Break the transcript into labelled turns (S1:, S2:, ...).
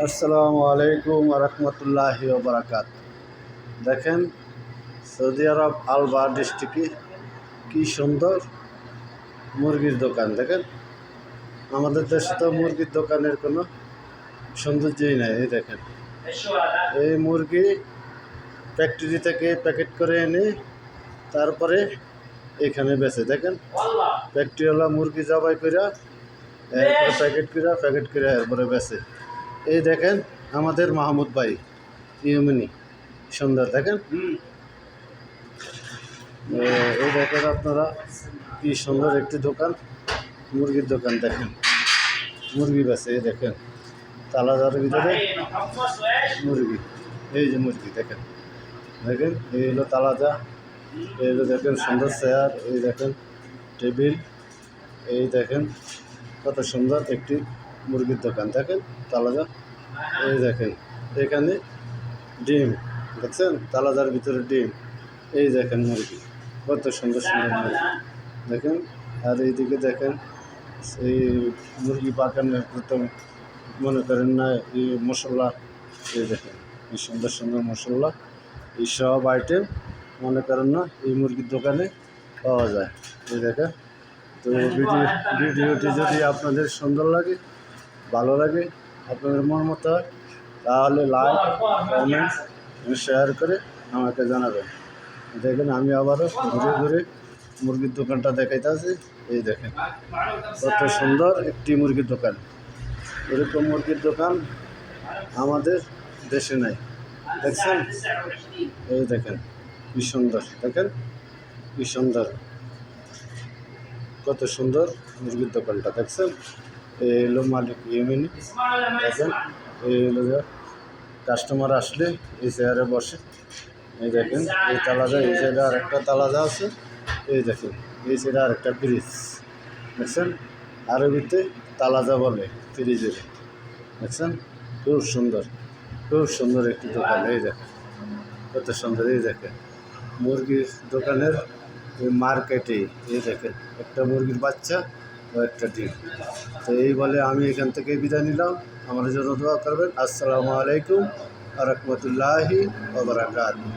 S1: আসসালামু আলাইকুম রহমতুল্লাহি ওয়া বারাকাত। দেখেন সৌদি আরব আলবা ডিস্ট্রিক্টে কি সুন্দর মুরগির দোকান। দেখেন আমাদের দেশে তো মুরগির দোকানের কোনো সৌন্দর্যই নাই। এই দেখেন এই মুরগি ফ্যাক্টরি থেকে প্যাকেট করে এনে তারপরে এখানে বেচে। দেখেন ফ্যাক্টরিওয়ালা মুরগি জবাই করে প্যাকেট করে এরপরে বেচে। এই দেখেন আমাদের মাহমুদ ভাই ইয়েমেনি সুন্দর। দেখেন এই দেখেন আপনারা কি সুন্দর একটি দোকান, মুরগির দোকান। দেখেন মুরগি বেচে। এই দেখেন তালাদার ভিতরে মুরগি, এই যে মুরগি দেখেন দেখেন এই হলো তালাজা, এই হলো দেখেন সুন্দর চেয়ার, এই দেখেন টেবিল, এই দেখেন কত সুন্দর একটি মুরগির দোকান। দেখেন তালাজা, এই দেখেন এখানে ডিম দেখছেন তালাজার ভিতরে ডিম, এই দেখেন মুরগি কত সুন্দর সুন্দর মুরগি দেখেন। আর এইদিকে দেখেন এই মুরগি পাকানোর প্রথম মনে করেন না এই মশলা, এই দেখেন এই সুন্দর সুন্দর মশলা, এই সব আইটেম মনে করেন না এই মুরগির দোকানে পাওয়া যায়। এই দেখেন তো ভিডিওটি যদি আপনাদের সুন্দর লাগে, ভালো লাগে, আপনাদের মন মতো হয় তাহলে লাইক কমেন্ট শেয়ার করে আমাকে জানাবেন। দেখেন আমি আবারও ঘুরে ঘুরে মুরগির দোকানটা দেখাইতেছি। এই দেখেন কত সুন্দর একটি মুরগির দোকান। এরকম মুরগির দোকান আমাদের দেশে নাই। দেখছেন এই দেখেন কি সুন্দর, দেখেন কি সুন্দর, কত সুন্দর মুরগির দোকানটা। দেখছেন এই হলো মালিক ইয়েমেনি। দেখেন এই হলো কাস্টমার আসলে এই চেয়ারে বসে। এই দেখেন এই তালাজা, এই সাইডে আর একটা তালাজা আছে, এই দেখেন এই সাইডে আর একটা ফ্রিজ। দেখছেন আরবিতে তালাজা বলে ফ্রিজের। দেখছেন খুব সুন্দর, খুব সুন্দর একটি দোকান। এই দেখেন কত সুন্দর, এই দেখেন মুরগির দোকানের মার্কেটে এই দেখেন একটা মুরগির বাচ্চা ও একটা ডিম। তো এই বলে আমি এখান থেকে বিদায় নিলাম। আমার জন্য দোয়া করবেন। আসসালামু আলাইকুম রহমতুল্লাহি ওয়া বারাকাতুহু।